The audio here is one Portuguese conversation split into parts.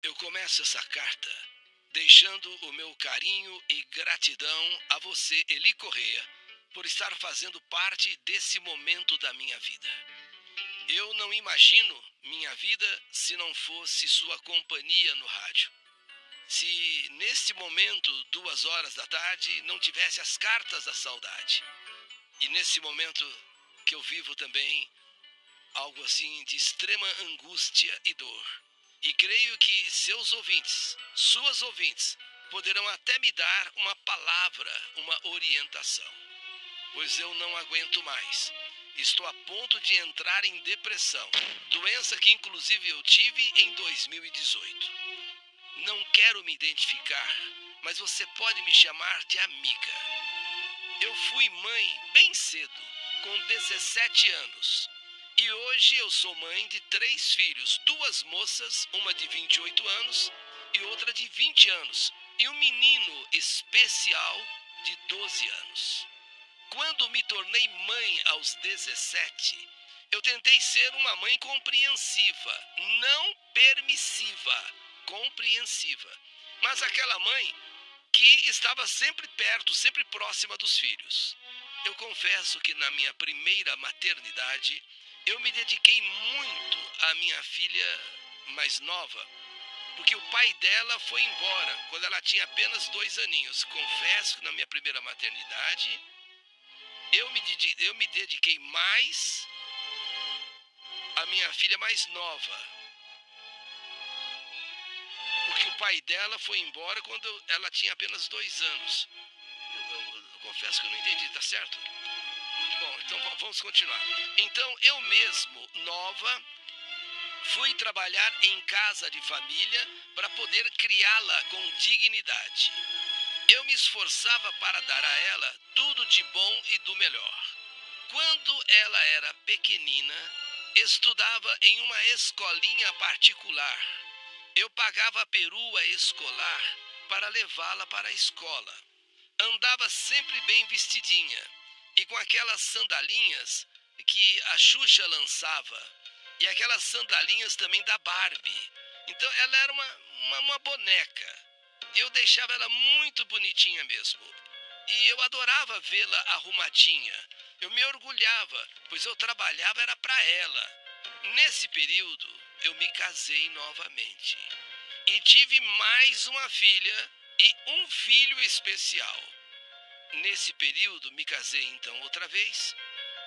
Eu começo essa carta deixando o meu carinho e gratidão a você, Eli Correia, por estar fazendo parte desse momento da minha vida. Eu não imagino minha vida se não fosse sua companhia no rádio. Se neste momento, 2 horas da tarde, não tivesse as cartas da saudade. E nesse momento que eu vivo também algo assim de extrema angústia e dor. E creio que seus ouvintes, suas ouvintes, poderão até me dar uma palavra, uma orientação. Pois eu não aguento mais. Estou a ponto de entrar em depressão, doença que inclusive eu tive em 2018. Não quero me identificar, mas você pode me chamar de amiga. Eu fui mãe bem cedo, com 17 anos. E hoje eu sou mãe de 3 filhos, 2 moças, uma de 28 anos e outra de 20 anos, e um menino especial de 12 anos. Quando me tornei mãe aos 17, eu tentei ser uma mãe compreensiva, não permissiva, compreensiva. Mas aquela mãe que estava sempre perto, sempre próxima dos filhos. Eu confesso que na minha primeira maternidade, eu me dediquei muito à minha filha mais nova, porque o pai dela foi embora quando ela tinha apenas 2 aninhos. Confesso que na minha primeira maternidade, eu me dediquei mais à minha filha mais nova, porque o pai dela foi embora quando ela tinha apenas 2 anos. Eu confesso que eu não entendi, tá certo? Bom, então vamos continuar. Então eu mesmo, nova, fui trabalhar em casa de família para poder criá-la com dignidade. Eu me esforçava para dar a ela tudo de bom e do melhor. Quando ela era pequenina, estudava em uma escolinha particular. Eu pagava a perua escolar para levá-la para a escola. Andava sempre bem vestidinha e com aquelas sandalinhas que a Xuxa lançava e aquelas sandalinhas também da Barbie. Então ela era uma boneca. Eu deixava ela muito bonitinha mesmo. E eu adorava vê-la arrumadinha. Eu me orgulhava, pois eu trabalhava era para ela. Nesse período, eu me casei novamente. E tive mais uma filha e um filho especial. Nesse período, me casei então outra vez.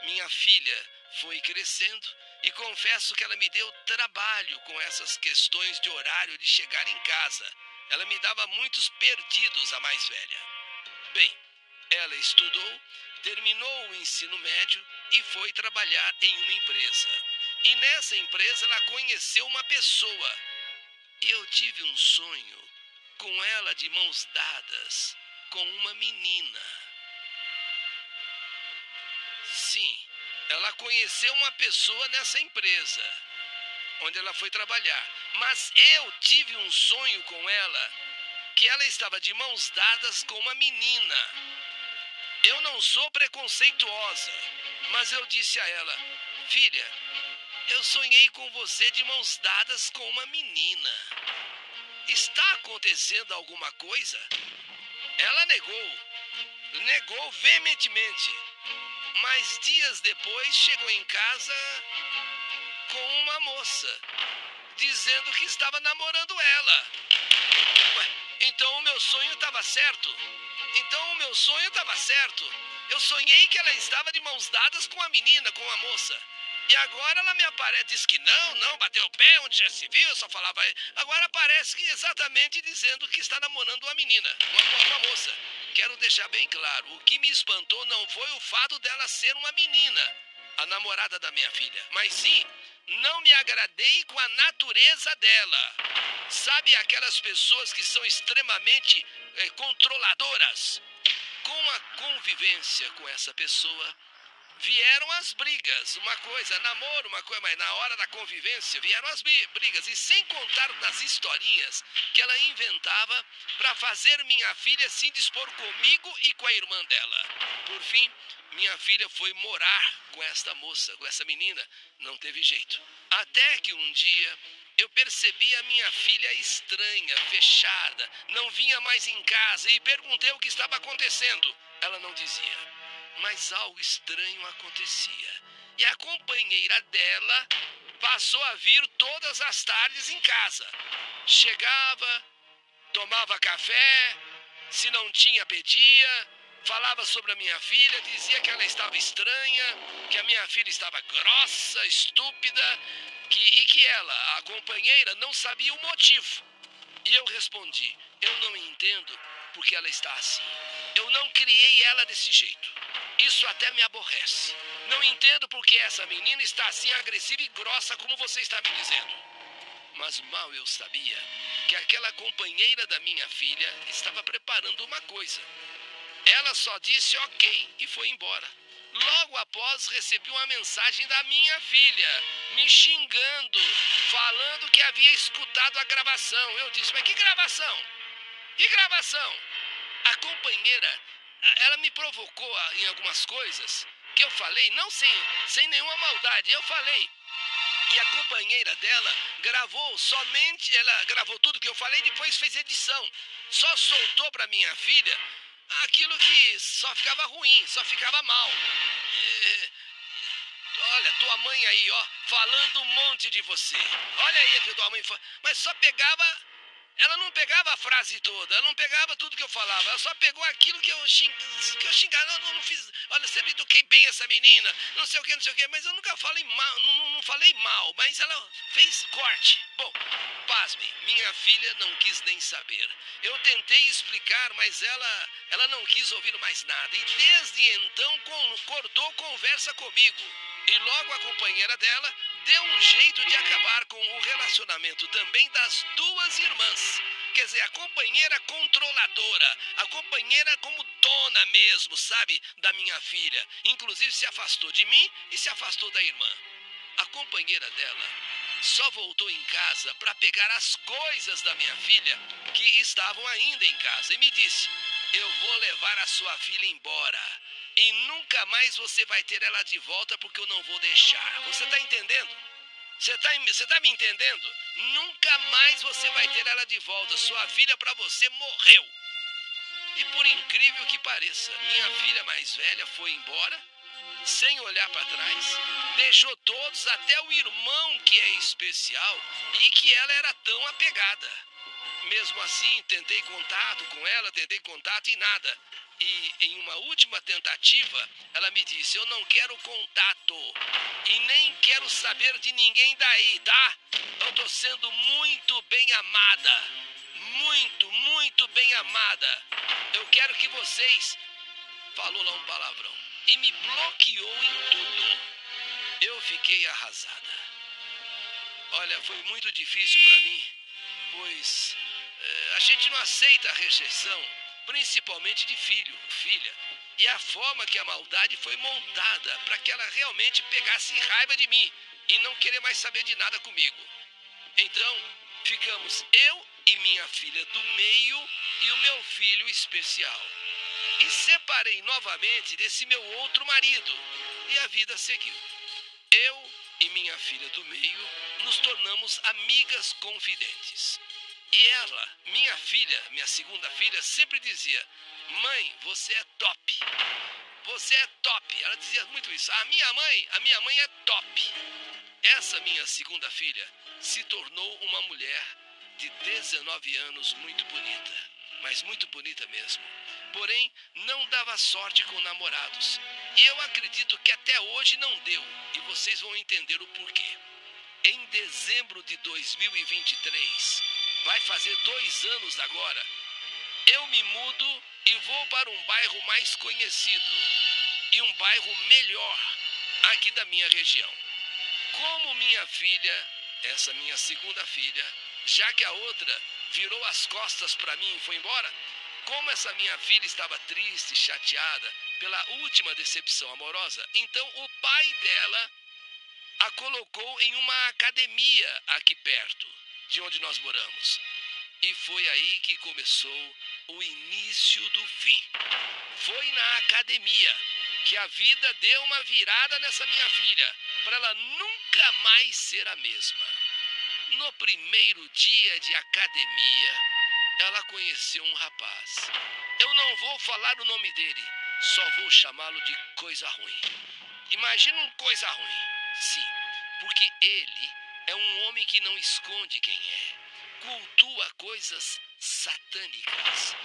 Minha filha foi crescendo e confesso que ela me deu trabalho com essas questões de horário de chegar em casa. Ela me dava muitos perdidos, a mais velha. Bem, ela estudou, terminou o ensino médio e foi trabalhar em uma empresa. E nessa empresa ela conheceu uma pessoa. E eu tive um sonho com ela de mãos dadas, com uma menina. Sim, ela conheceu uma pessoa nessa empresa, onde ela foi trabalhar. Mas eu tive um sonho com ela, que ela estava de mãos dadas com uma menina. Eu não sou preconceituosa, mas eu disse a ela: filha, eu sonhei com você de mãos dadas com uma menina. Está acontecendo alguma coisa? Ela negou veementemente. Mas dias depois chegou em casa com uma moça, dizendo que estava namorando ela. Ué, então o meu sonho estava certo. Eu sonhei que ela estava de mãos dadas com a menina, com a moça. E agora ela me aparece, diz que não, bateu o pé, onde já se viu, só falava. Agora aparece que exatamente dizendo que está namorando uma menina, uma moça. Quero deixar bem claro, o que me espantou não foi o fato dela ser uma menina, a namorada da minha filha, mas sim, não me agradei com a natureza dela. Sabe aquelas pessoas que são extremamente controladoras? Com a convivência com essa pessoa, vieram as brigas, uma coisa, namoro, uma coisa, mas na hora da convivência vieram as brigas. E sem contar das historinhas que ela inventava para fazer minha filha se indispor comigo e com a irmã dela. Por fim, minha filha foi morar com esta moça, com essa menina. Não teve jeito. Até que um dia Eu percebi a minha filha estranha, fechada, não vinha mais em casa e perguntei o que estava acontecendo. Ela não dizia, mas algo estranho acontecia. E a companheira dela passou a vir todas as tardes em casa. Chegava, tomava café, se não tinha, pedia, falava sobre a minha filha, dizia que ela estava estranha, que a minha filha estava grossa, estúpida, e que ela, a companheira, não sabia o motivo. E eu respondi, eu não entendo porque ela está assim. Eu não criei ela desse jeito. Isso até me aborrece. Não entendo porque essa menina está assim agressiva e grossa como você está me dizendo. Mas mal eu sabia que aquela companheira da minha filha estava preparando uma coisa. Ela só disse ok e foi embora. Logo após, recebi uma mensagem da minha filha, me xingando, falando que havia escutado a gravação. Eu disse, mas que gravação? Que gravação? A companheira, ela me provocou em algumas coisas que eu falei, não sem nenhuma maldade, eu falei. E a companheira dela gravou somente, ela gravou tudo que eu falei e depois fez edição. Só soltou para minha filha aquilo que só ficava ruim, só ficava mal. Olha, tua mãe aí, ó, falando um monte de você. Olha aí que tua mãe fala. Mas só pegava. Ela não pegava a frase toda, ela não pegava tudo que eu falava, ela só pegou aquilo que eu xingava. Não fiz. Olha, sempre eduquei bem essa menina, não sei o que, não sei o que, mas eu nunca falei mal, não falei mal, mas ela fez corte. Bom, pasmem, minha filha não quis nem saber. Eu tentei explicar, mas ela não quis ouvir mais nada. E desde então cortou conversa comigo. E logo a companheira dela deu um jeito de acabar com o relacionamento também das duas irmãs. Quer dizer, a companheira controladora, a companheira como dona mesmo, sabe, da minha filha. Inclusive se afastou de mim e se afastou da irmã. A companheira dela só voltou em casa para pegar as coisas da minha filha que estavam ainda em casa e me disse, eu vou levar a sua filha embora. E nunca mais você vai ter ela de volta porque eu não vou deixar. Você tá entendendo? Você tá me entendendo? Nunca mais você vai ter ela de volta. Sua filha pra você morreu. E por incrível que pareça, minha filha mais velha foi embora, sem olhar para trás, deixou todos, até o irmão que é especial e que ela era tão apegada. Mesmo assim, tentei contato com ela, tentei contato e nada. E em uma última tentativa, ela me disse, eu não quero contato e nem quero saber de ninguém daí, tá? Eu tô sendo muito bem amada, muito, muito bem amada. Eu quero que vocês... Falou lá um palavrão e me bloqueou em tudo. Eu fiquei arrasada. Olha, foi muito difícil para mim, pois a gente não aceita a rejeição, principalmente de filho, filha. E a forma que a maldade foi montada para que ela realmente pegasse raiva de mim e não querer mais saber de nada comigo. Então, ficamos eu e minha filha do meio e o meu filho especial. E separei novamente desse meu outro marido e a vida seguiu. Eu e minha filha do meio nos tornamos amigas confidentes. E ela, minha filha, minha segunda filha, sempre dizia, mãe, você é top. Você é top. Ela dizia muito isso. A minha mãe é top. Essa minha segunda filha se tornou uma mulher de 19 anos muito bonita. Mas muito bonita mesmo. Porém, não dava sorte com namorados. E eu acredito que até hoje não deu. E vocês vão entender o porquê. Em dezembro de 2023, vai fazer 2 anos agora, eu me mudo e vou para um bairro mais conhecido. E um bairro melhor aqui da minha região. Como minha filha, essa minha segunda filha, já que a outra virou as costas para mim e foi embora, como essa minha filha estava triste, chateada pela última decepção amorosa, então o pai dela a colocou em uma academia aqui perto de onde nós moramos. E foi aí que começou o início do fim. Foi na academia que a vida deu uma virada nessa minha filha, para ela nunca mais ser a mesma. No primeiro dia de academia, ela conheceu um rapaz. Eu não vou falar o nome dele, só vou chamá-lo de coisa ruim. Imagina um coisa ruim. Sim, porque ele é um homem que não esconde quem é. Cultua coisas satânicas.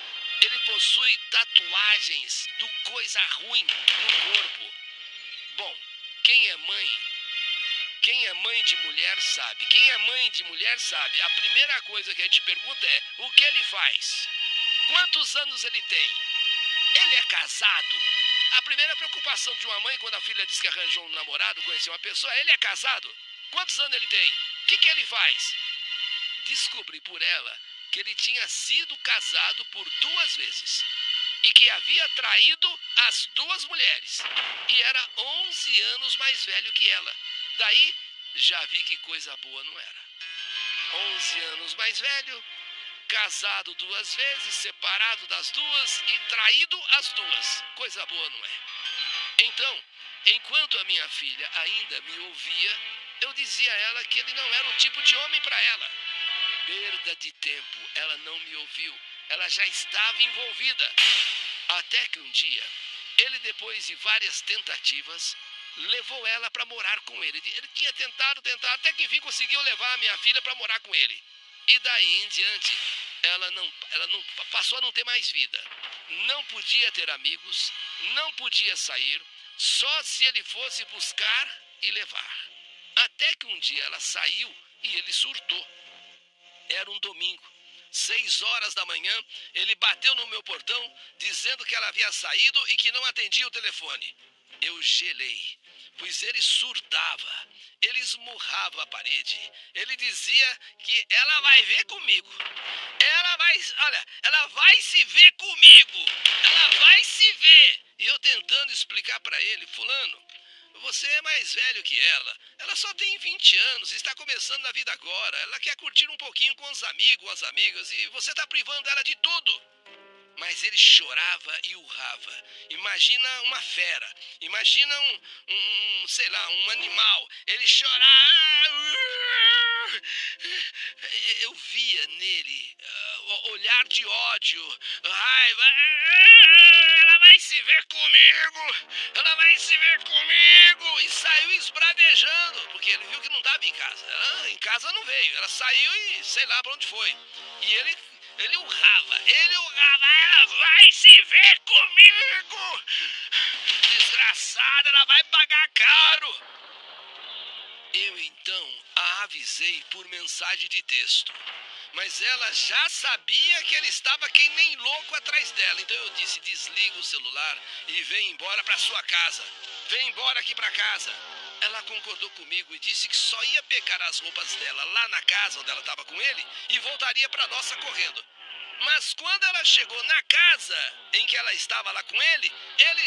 Ele possui tatuagens do coisa ruim no corpo. Bom, quem é mãe de mulher sabe. Quem é mãe de mulher sabe. A primeira coisa que a gente pergunta é: o que ele faz? Quantos anos ele tem? Ele é casado? A primeira preocupação de uma mãe quando a filha diz que arranjou um namorado, conheceu uma pessoa: ele é casado? Quantos anos ele tem? O que ele faz? Descobri por ela que ele tinha sido casado por 2 vezes e que havia traído as 2 mulheres e era 11 anos mais velho que ela. Daí já vi que coisa boa não era. 11 anos mais velho, casado 2 vezes, separado das 2 e traído as 2. Coisa boa não é. Então, enquanto a minha filha ainda me ouvia, eu dizia a ela que ele não era o tipo de homem para ela. Perda de tempo, ela não me ouviu. Ela já estava envolvida. Até que um dia, ele, depois de várias tentativas, levou ela para morar com ele. Ele tinha tentado, até que enfim conseguiu levar a minha filha para morar com ele. E daí em diante, ela não passou a não ter mais vida. Não podia ter amigos, não podia sair, só se ele fosse buscar e levar. Até que um dia ela saiu e ele surtou. Era um domingo. 6 horas da manhã, ele bateu no meu portão dizendo que ela havia saído e que não atendia o telefone. Eu gelei, pois ele surtava, ele esmurrava a parede. Ele dizia que ela vai ver comigo. Ela vai se ver comigo. Ela vai se ver. E eu tentando explicar para ele: fulano, você é mais velho que ela. Ela só tem 20 anos, está começando na vida agora. Ela quer curtir um pouquinho com os amigos, as amigas, e você está privando ela de tudo. Mas ele chorava e urrava. Imagina uma fera, imagina sei lá, um animal. Ele chorava. Eu via nele olhar de ódio, raiva. Ela vai se ver comigo, ela vai se ver comigo. E saiu esbravejando, porque ele viu que não estava em casa. Em casa não veio, ela saiu e sei lá para onde foi. E ele urrava, ela vai se ver comigo! Desgraçada, ela vai pagar caro! Eu então a avisei por mensagem de texto, mas ela já sabia que ele estava que nem louco atrás dela. Então eu disse: desliga o celular e vem embora para sua casa. Vem embora aqui para casa. Ela concordou comigo e disse que só ia pegar as roupas dela lá na casa onde ela estava com ele e voltaria para nossa correndo. Mas quando ela chegou na casa em que ela estava lá com ele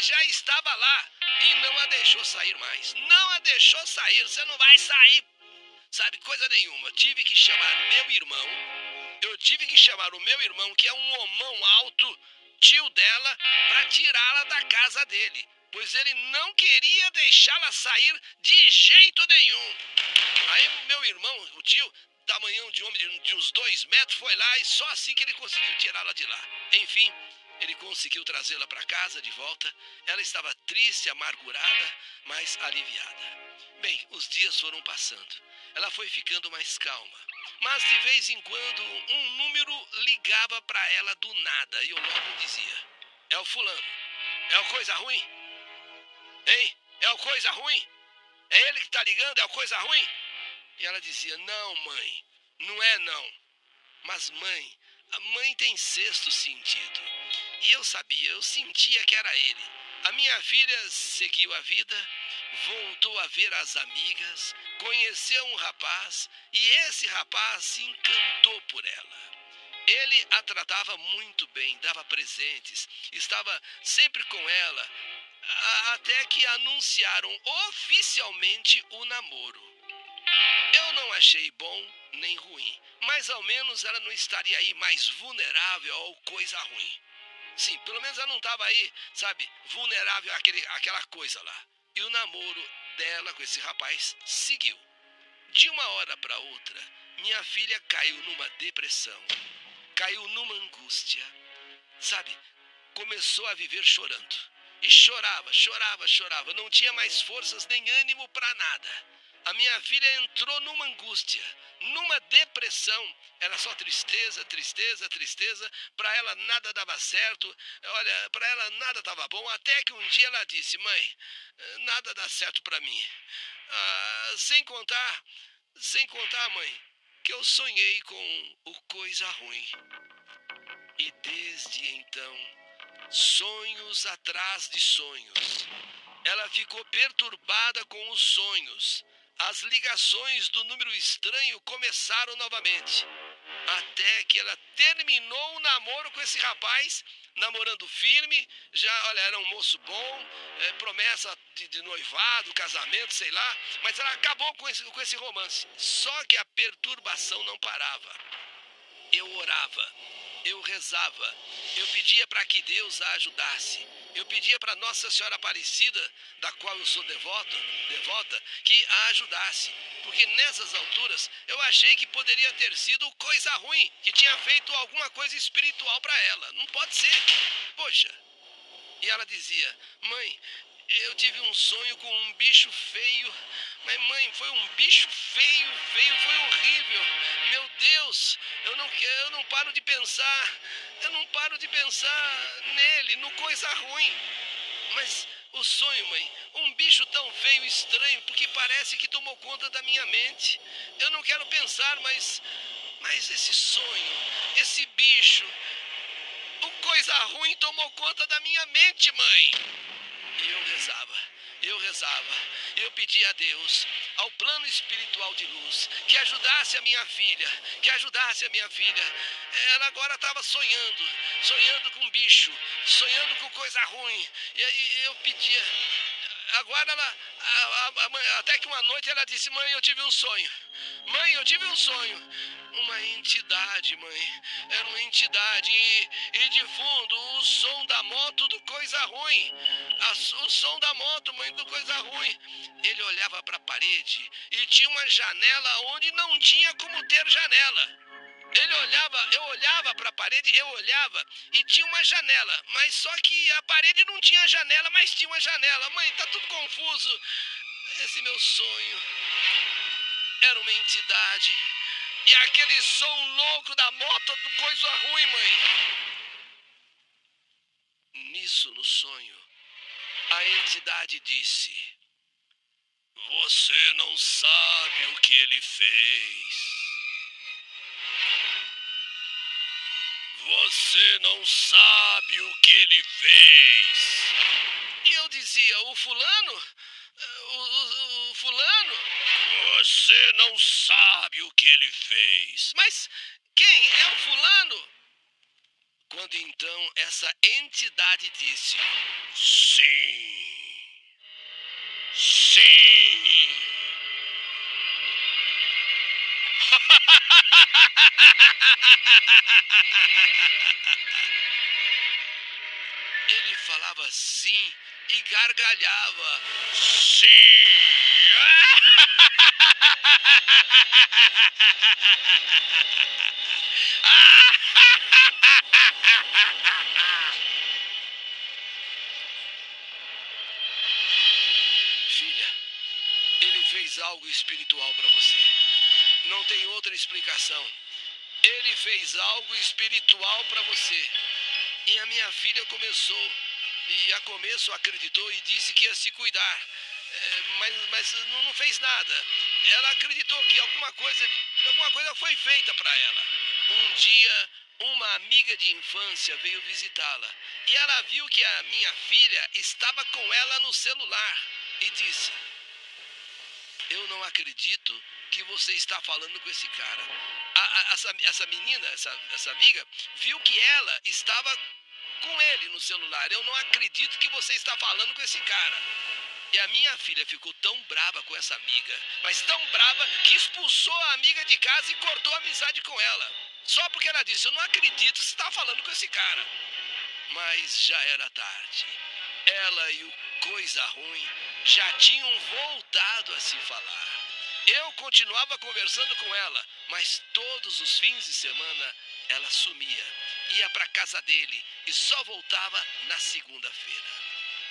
já estava lá e não a deixou sair mais. Não a deixou sair, você não vai sair, sabe, coisa nenhuma. Tive que chamar meu irmão, o meu irmão, que é um homão alto, tio dela, para tirá-la da casa dele, pois ele não queria deixá-la sair de jeito nenhum. Aí meu irmão, o tio, tamanhão de homem de uns 2 metros, foi lá e só assim que ele conseguiu tirá-la de lá. Enfim, ele conseguiu trazê-la para casa de volta. Ela estava triste, amargurada, mas aliviada. Bem, os dias foram passando. Ela foi ficando mais calma. Mas de vez em quando um número ligava para ela do nada e eu logo dizia: é o fulano. É o coisa ruim? Hein? É o coisa ruim? É ele que tá ligando? É o coisa ruim? E ela dizia: não, mãe, não é não. Mas mãe, a mãe tem sexto sentido. E eu sabia, eu sentia que era ele. A minha filha seguiu a vida, voltou a ver as amigas, conheceu um rapaz e esse rapaz se encantou por ela. Ele a tratava muito bem, dava presentes, estava sempre com ela, até que anunciaram oficialmente o namoro. Eu não achei bom nem ruim, mas ao menos ela não estaria aí mais vulnerável ao coisa ruim. Sim, pelo menos ela não estava aí, sabe, vulnerável àquela coisa lá. E o namoro dela com esse rapaz seguiu. De uma hora para outra, minha filha caiu numa depressão, caiu numa angústia, sabe? Começou a viver chorando. E chorava, chorava, chorava. Não tinha mais forças nem ânimo para nada. A minha filha entrou numa angústia, numa depressão. Era só tristeza, tristeza, tristeza. Para ela nada dava certo. Olha, para ela nada estava bom. Até que um dia ela disse: mãe, nada dá certo para mim. Sem contar, mãe, que eu sonhei com o coisa ruim. E desde então, sonhos atrás de sonhos. Ela ficou perturbada com os sonhos. As ligações do número estranho começaram novamente. Até que ela terminou o namoro com esse rapaz, namorando firme. Já, olha, era um moço bom, promessa de noivado, casamento, sei lá. Mas ela acabou com esse romance. Só que a perturbação não parava. Eu orava, eu rezava, eu pedia para que Deus a ajudasse. Eu pedia para Nossa Senhora Aparecida, da qual eu sou devota, que a ajudasse. Porque nessas alturas eu achei que poderia ter sido coisa ruim, que tinha feito alguma coisa espiritual para ela. Não pode ser. Poxa. E ela dizia: mãe, eu tive um sonho com um bicho feio. Mas mãe, foi um bicho feio, foi horrível. Meu Deus, eu não paro de pensar. Eu não paro de pensar nele, no coisa ruim. Mas o sonho, mãe, um bicho tão feio e estranho, porque parece que tomou conta da minha mente. Eu não quero pensar, mas esse sonho, esse bicho, o coisa ruim tomou conta da minha mente, mãe. E eu rezava, eu pedia a Deus, ao plano espiritual de luz, que ajudasse a minha filha, Ela agora estava sonhando com bicho, sonhando com coisa ruim. E aí eu pedia. Agora até que uma noite ela disse: mãe, eu tive um sonho. Mãe, eu tive um sonho. Uma entidade, mãe. Era uma entidade. E de fundo, o som da moto do coisa ruim. O som da moto, mãe, do coisa ruim. Ele olhava para a parede e tinha uma janela onde não tinha como ter janela. Eu olhava para a parede, e tinha uma janela, mas só que a parede não tinha janela, mas tinha uma janela. Mãe, tá tudo confuso. Esse meu sonho era uma entidade. E aquele som louco da moto do coisa ruim, mãe. Nisso, no sonho, a entidade disse: você não sabe o que ele fez. Você não sabe o que ele fez. E eu dizia: o fulano? O fulano? Você não sabe o que ele fez. Mas quem é o fulano? Quando então essa entidade disse: sim. Sim. Ele falava sim e gargalhava. Sim. Filha, ele fez algo espiritual para você. Não tem outra explicação. Ele fez algo espiritual para você. E a minha filha começou, e a começo acreditou e disse que ia se cuidar. Mas não fez nada. Ela acreditou que alguma coisa foi feita para ela. Um dia, uma amiga de infância veio visitá-la. E ela viu que a minha filha estava com ela no celular. E disse: eu não acredito que você está falando com esse cara. Essa menina, essa amiga, viu que ela estava com ele no celular. Eu não acredito que você está falando com esse cara. E a minha filha ficou tão brava com essa amiga, mas tão brava, que expulsou a amiga de casa e cortou a amizade com ela. Só porque ela disse: eu não acredito que você está falando com esse cara. Mas já era tarde. Ela e o coisa ruim já tinham voltado a se falar. Eu continuava conversando com ela, mas todos os fins de semana ela sumia, ia para casa dele e só voltava na segunda-feira.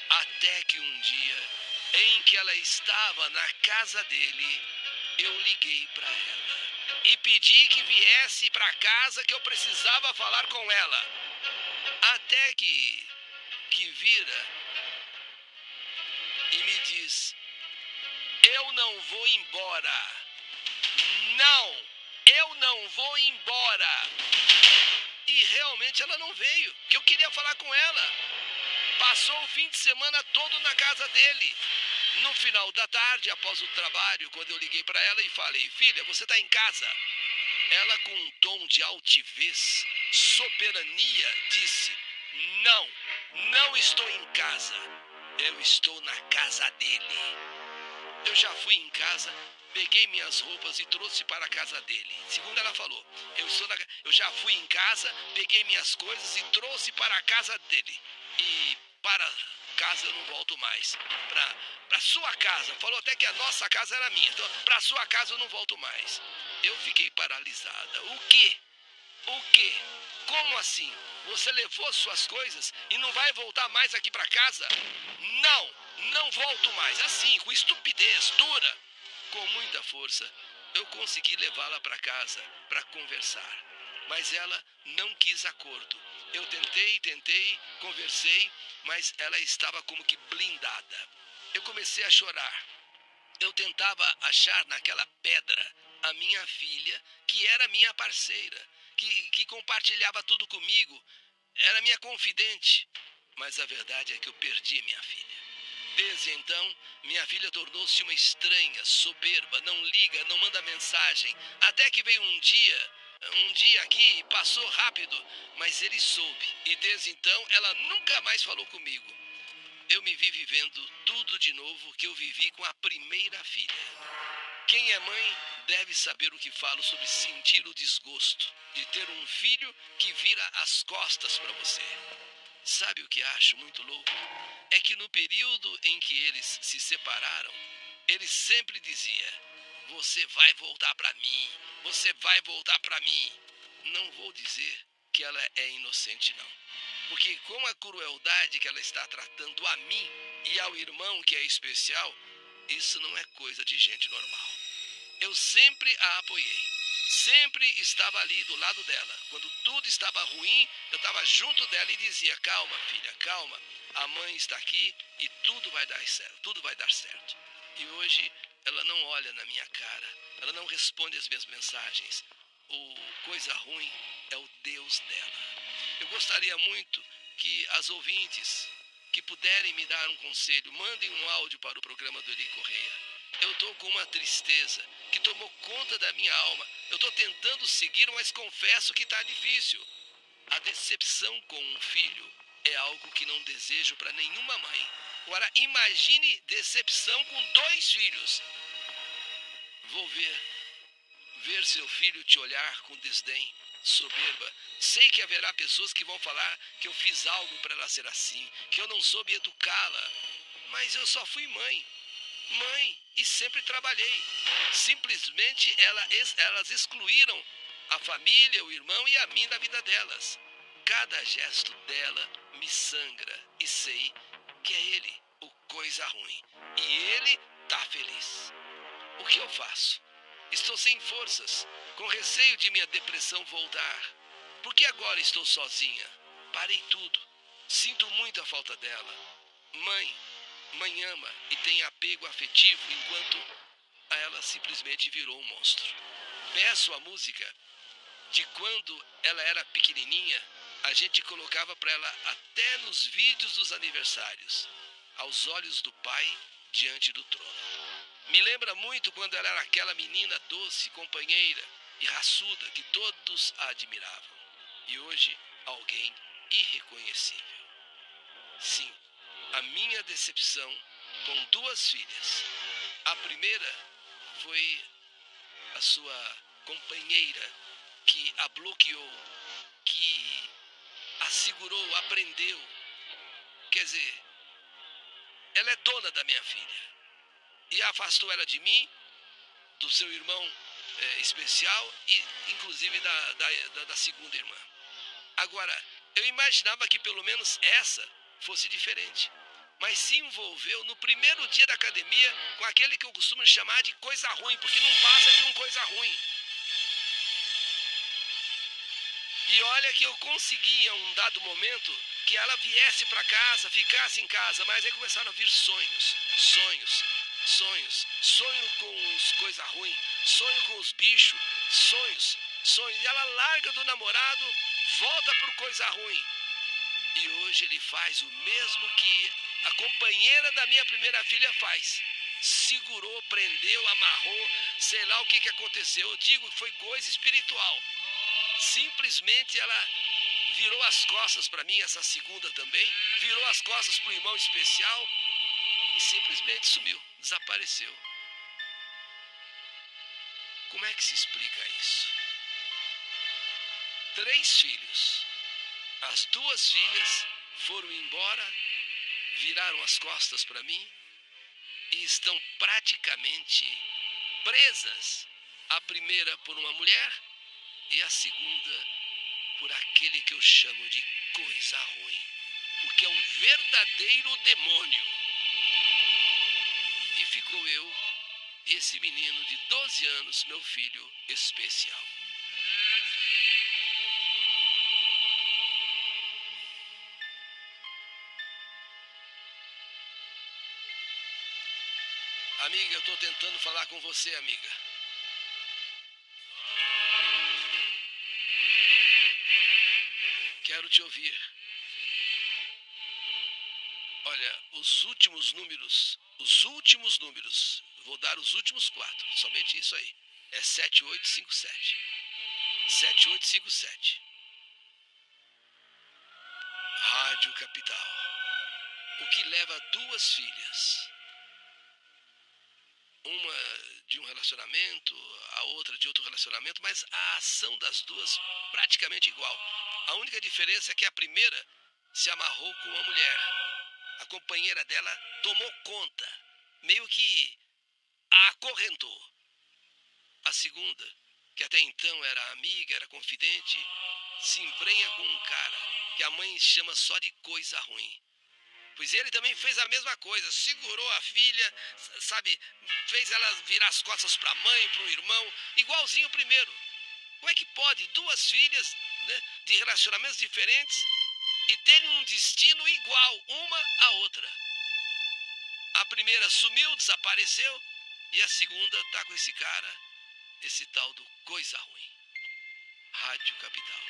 Até que um dia, em que ela estava na casa dele, eu liguei para ela e pedi que viesse para casa que eu precisava falar com ela. Até que vira e me diz: eu não vou embora. Não, eu não vou embora. E realmente ela não veio, que eu queria falar com ela. Passou o fim de semana todo na casa dele. No final da tarde, após o trabalho, quando eu liguei para ela e falei: filha, você está em casa? Ela, com um tom de altivez, soberania, disse: não, não estou em casa. Eu estou na casa dele. Eu já fui em casa, peguei minhas roupas e trouxe para a casa dele. Segundo ela falou, eu já fui em casa, peguei minhas coisas e trouxe para a casa dele. E para casa eu não volto mais. Para sua casa, falou até que a nossa casa era minha. Então, para sua casa eu não volto mais. Eu fiquei paralisada. O quê? O quê? Como assim? Você levou suas coisas e não vai voltar mais aqui para casa? Não, não volto mais. Assim, com estupidez, dura. Com muita força, eu consegui levá-la para casa para conversar. Mas ela não quis acordo. Eu tentei, conversei, mas ela estava como que blindada. Eu comecei a chorar. Eu tentava achar naquela pedra a minha filha, que era minha parceira, que compartilhava tudo comigo, era minha confidente. Mas a verdade é que eu perdi minha filha. Desde então, minha filha tornou-se uma estranha, soberba, não liga, não manda mensagem. Até que veio um dia aqui, passou rápido, mas ele soube. E desde então, ela nunca mais falou comigo. Eu me vi vivendo tudo de novo que eu vivi com a primeira filha. Quem é mãe deve saber o que falo sobre sentir o desgosto de ter um filho que vira as costas para você. Sabe o que acho muito louco? É que no período em que eles se separaram, ele sempre dizia: você vai voltar para mim, você vai voltar para mim. Não vou dizer que ela é inocente, não. Porque com a crueldade que ela está tratando a mim e ao irmão que é especial, isso não é coisa de gente normal. Eu sempre a apoiei. Sempre estava ali do lado dela. Quando tudo estava ruim, eu estava junto dela e dizia: calma, filha, calma. A mãe está aqui e tudo vai dar certo. Tudo vai dar certo. E hoje ela não olha na minha cara. Ela não responde as minhas mensagens. O coisa ruim é o Deus dela. Eu gostaria muito que as ouvintes que puderem me dar um conselho, mandem um áudio para o programa do Eli Correia. Eu estou com uma tristeza que tomou conta da minha alma. Eu estou tentando seguir, mas confesso que está difícil. A decepção com um filho é algo que não desejo para nenhuma mãe. Agora, imagine decepção com 2 filhos. Vou ver seu filho te olhar com desdém, soberba. Sei que haverá pessoas que vão falar que eu fiz algo para ela ser assim, que eu não soube educá-la. Mas eu só fui mãe. E sempre trabalhei. Simplesmente elas excluíram a família, o irmão e a mim da vida delas. Cada gesto dela me sangra e sei que é ele o coisa ruim. E ele tá feliz. O que eu faço? Estou sem forças, com receio de minha depressão voltar. Porque agora estou sozinha. Parei tudo. Sinto muito a falta dela. Mãe ama e tem apego afetivo, enquanto ela simplesmente virou um monstro. Peço a música de quando ela era pequenininha, a gente colocava para ela até nos vídeos dos aniversários, aos olhos do pai diante do trono. Me lembra muito quando ela era aquela menina doce, companheira e raçuda que todos a admiravam. E hoje, alguém irreconhecível. Sim, a minha decepção com 2 filhas. A primeira foi a sua companheira que a bloqueou, que a segurou, aprendeu. Quer dizer, ela é dona da minha filha. E afastou ela de mim do seu irmão especial e inclusive da segunda irmã. Agora, eu imaginava que pelo menos essa fosse diferente, mas se envolveu no primeiro dia da academia com aquele que eu costumo chamar de coisa ruim, porque não passa de um coisa ruim. E olha que eu consegui em um dado momento que ela viesse para casa, ficasse em casa, mas aí começaram a vir sonhos, sonho com os coisa ruim, sonho com os bichos, sonhos. E ela larga do namorado, volta por coisa ruim. E hoje ele faz o mesmo que a companheira da minha primeira filha faz. Segurou, prendeu, amarrou, sei lá o que aconteceu. Eu digo que foi coisa espiritual. Simplesmente ela virou as costas para mim, essa segunda também, virou as costas para o irmão especial e simplesmente sumiu, desapareceu. Como é que se explica isso? 3 filhos. As 2 filhas foram embora, viraram as costas para mim e estão praticamente presas. A primeira por uma mulher e a segunda por aquele que eu chamo de coisa ruim, porque é um verdadeiro demônio. E ficou eu e esse menino de 12 anos, meu filho especial. Amiga, eu estou tentando falar com você, amiga. Quero te ouvir. Olha, os últimos números, vou dar os últimos 4, somente isso aí. É 7857. 7857. Rádio Capital. O que leva 2 filhas. Uma de um relacionamento, a outra de outro relacionamento, mas a ação das 2 praticamente igual. A única diferença é que a primeira se amarrou com uma mulher. A companheira dela tomou conta, meio que a acorrentou. A segunda, que até então era amiga, era confidente, se embrenha com um cara que a mãe chama só de coisa ruim. Pois ele também fez a mesma coisa, segurou a filha, sabe, fez ela virar as costas para a mãe, para o irmão, igualzinho o primeiro. Como é que pode 2 filhas, né, de relacionamentos diferentes e terem um destino igual uma à outra? A primeira sumiu, desapareceu, e a segunda está com esse cara, esse tal do coisa ruim. Rádio Capital.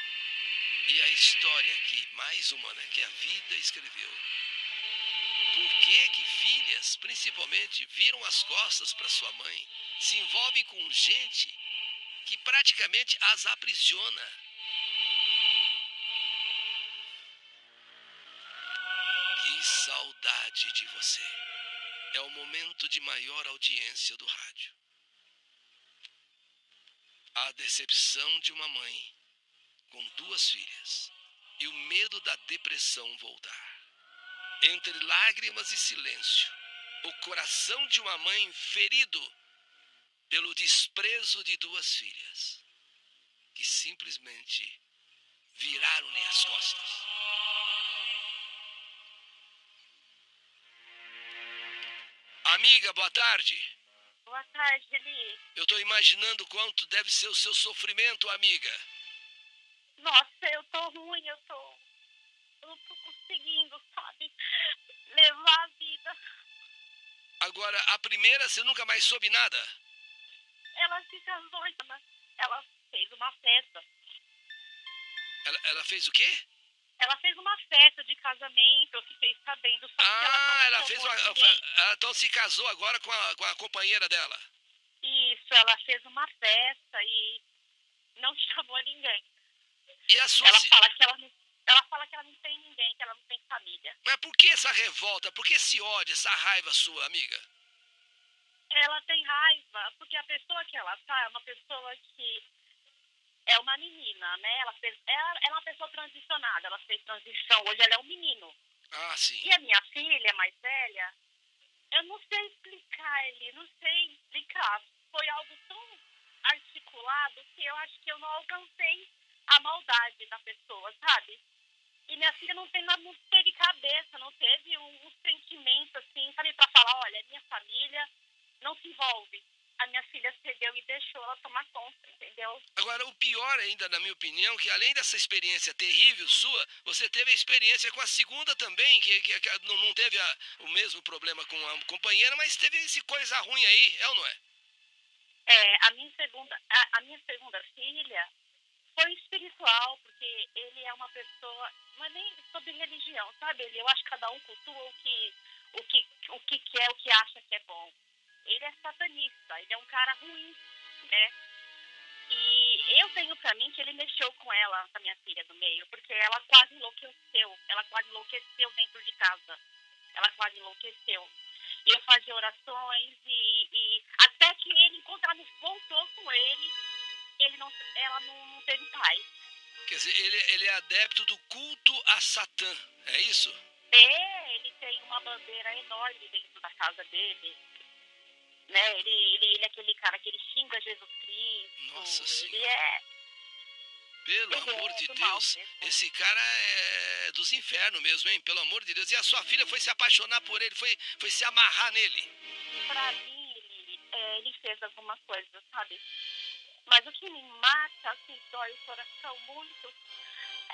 E a história que, mais uma, né, que a vida escreveu. Por que filhas, principalmente, viram as costas para sua mãe, se envolvem com gente que praticamente as aprisiona? Que saudade de você. É o momento de maior audiência do rádio. A decepção de uma mãe com 2 filhas e o medo da depressão voltar. Entre lágrimas e silêncio, o coração de uma mãe ferido pelo desprezo de 2 filhas, que simplesmente viraram-lhe as costas. Amiga, boa tarde. Boa tarde, Eli. Eu estou imaginando quanto deve ser o seu sofrimento, amiga. Nossa, eu tô ruim, eu não tô conseguindo, sabe, levar a vida. Agora, a primeira, você nunca mais soube nada? Ela se casou, ela fez uma festa. Ela fez o quê? Ela fez uma festa de casamento, eu fiquei sabendo, só que ela fez uma... Ela então se casou agora com a companheira dela. Isso, ela fez uma festa e não chamou ninguém. E a sua... Ela fala que ela não tem ninguém, que ela não tem família. Mas por que essa revolta? Por que esse ódio, essa raiva sua, amiga? Ela tem raiva, porque a pessoa que ela tá é uma pessoa que é uma menina, né? Ela é uma pessoa transicionada, ela fez transição, hoje ela é um menino. Ah, sim. E a minha filha mais velha, eu não sei explicar, não sei explicar. foi algo tão articulado que eu acho que eu não alcancei a maldade da pessoa, sabe? E minha filha não teve cabeça, não teve um sentimento assim, sabe, pra falar, olha, minha família não se envolve. A minha filha cedeu e deixou ela tomar conta, entendeu? Agora, o pior ainda, na minha opinião, que além dessa experiência terrível sua, você teve a experiência com a segunda também, que não teve o mesmo problema com a companheira, mas teve esse coisa ruim aí, é ou não é? A minha segunda filha foi espiritual, porque ele é uma pessoa, não é nem sobre religião, sabe? Eu acho que cada um cultua o que quer, o que acha que é bom. Ele é satanista, ele é um cara ruim, né? E eu tenho pra mim que ele mexeu com ela, com a minha filha do meio, porque ela quase enlouqueceu. Ela quase enlouqueceu dentro de casa. Ela quase enlouqueceu. E eu fazia orações e até que ele, enquanto ela voltou com ele, ela não teve paz. Quer dizer, ele é adepto do culto a Satã, é isso? Ele tem uma bandeira enorme dentro da casa dele, né? Ele é aquele cara que ele xinga Jesus Cristo. Nossa Ele Senhora. é Pelo amor de do mal Deus, mesmo. esse cara é dos infernos mesmo, hein? Pelo amor de Deus. E a sua filha foi se apaixonar por ele, foi se amarrar nele. Pra mim, ele fez algumas coisas, sabe? Mas o que me mata, assim, dói o coração muito,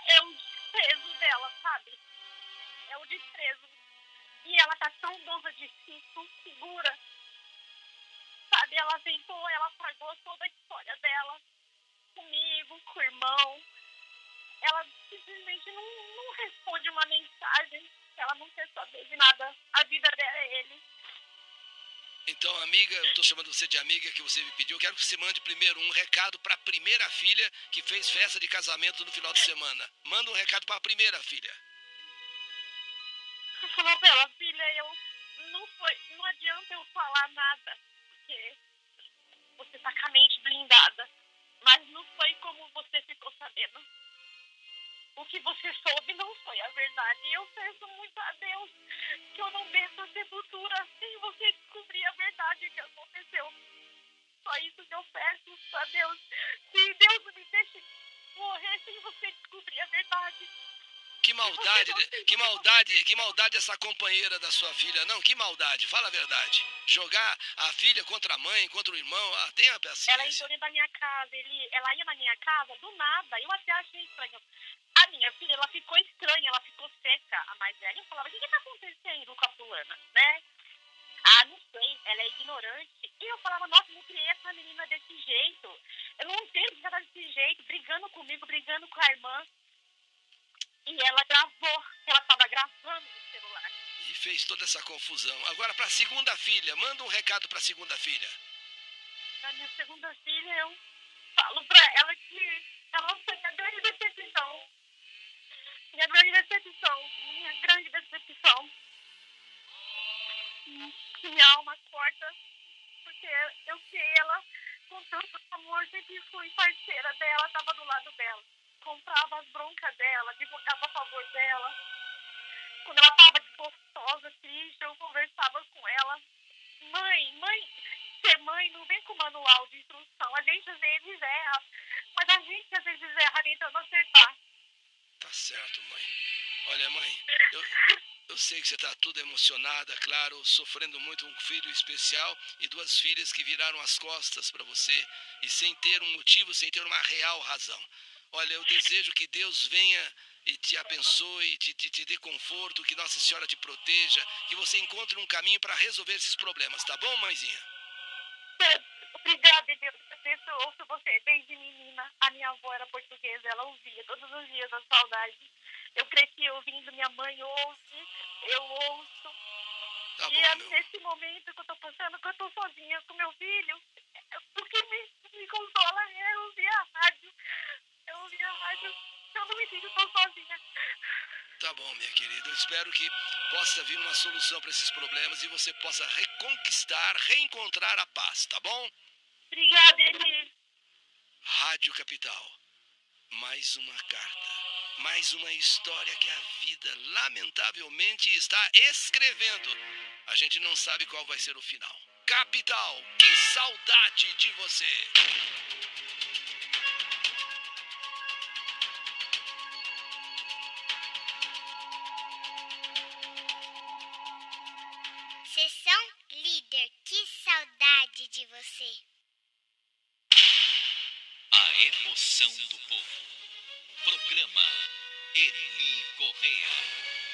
é o desprezo dela, sabe? É o desprezo. E ela tá tão dona de si, tão segura, sabe? Ela tentou, ela apagou toda a história dela comigo, com o irmão. Ela simplesmente não responde uma mensagem. Ela não quer saber de nada. A vida dela é ele. Então, amiga, eu tô chamando você de amiga que você me pediu. Eu quero que você mande primeiro um recado pra primeira filha que fez festa de casamento no final de semana. Manda um recado pra primeira filha. Eu falei pra ela, filha, não adianta eu falar nada, porque você tá com a mente blindada. Mas não foi como você ficou sabendo. O que você soube não foi a verdade. E eu peço muito a Deus que eu não desça a sepultura sem você descobrir a verdade que aconteceu. Só isso que eu peço a Deus. Que Deus não me deixe morrer sem você descobrir a verdade. Que maldade essa companheira da sua filha. Não, que maldade, fala a verdade. Jogar a filha contra a mãe, contra o irmão, tenha paciência. Ela entrou dentro da minha casa, ela ia na minha casa do nada, eu até achei estranho. A minha filha, ela ficou estranha, ela ficou seca, a mais velha. Eu falava, o que tá acontecendo com a fulana, né? Ah, não sei, ela é ignorante. E eu falava, nossa, não criei essa menina desse jeito. Eu não entendo que ela tá desse jeito, brigando comigo, brigando com a irmã. E ela gravou, ela tava gravando no celular. E fez toda essa confusão. Agora, pra segunda filha, manda um recado pra segunda filha. Da minha segunda filha, eu falo pra ela que ela foi minha grande decepção. Minha grande decepção. Minha grande decepção. Minha alma corta. Porque eu criei ela com tanto amor, sempre fui parceira dela, tava do lado dela. Comprava as broncas dela, advogava a favor dela. Quando ela tava desgostosa, triste, eu conversava com ela. Mãe, ser mãe não vem com manual de instrução. A gente às vezes erra, mas a gente às vezes erra tentando acertar. Tá certo, mãe. Olha, mãe, eu sei que você tá tudo emocionada, claro, sofrendo muito, um filho especial e duas filhas que viraram as costas pra você e sem ter um motivo, sem ter uma real razão. Olha, eu desejo que Deus venha e te abençoe, te dê conforto, que Nossa Senhora te proteja, que você encontre um caminho para resolver esses problemas, tá bom, mãezinha? Obrigada, Deus. Eu ouço você desde menina. A minha avó era portuguesa, ela ouvia todos os dias a saudade. Eu cresci ouvindo, minha mãe ouve, eu ouço. Tá E bom, meu. nesse momento que eu tô passando, que eu tô sozinha com meu filho, o que me consola é ouvir a rádio. Eu ouvi a rádio, eu não me sinto tão sozinha. Tá bom, minha querida. Eu espero que possa vir uma solução para esses problemas e você possa reconquistar, reencontrar a paz, tá bom? Obrigada, Eli. Rádio Capital. Mais uma carta. Mais uma história que a vida, lamentavelmente, está escrevendo. A gente não sabe qual vai ser o final. Capital, que saudade de você. Sessão líder, que saudade de você. A emoção do povo. Programa Eli Correa.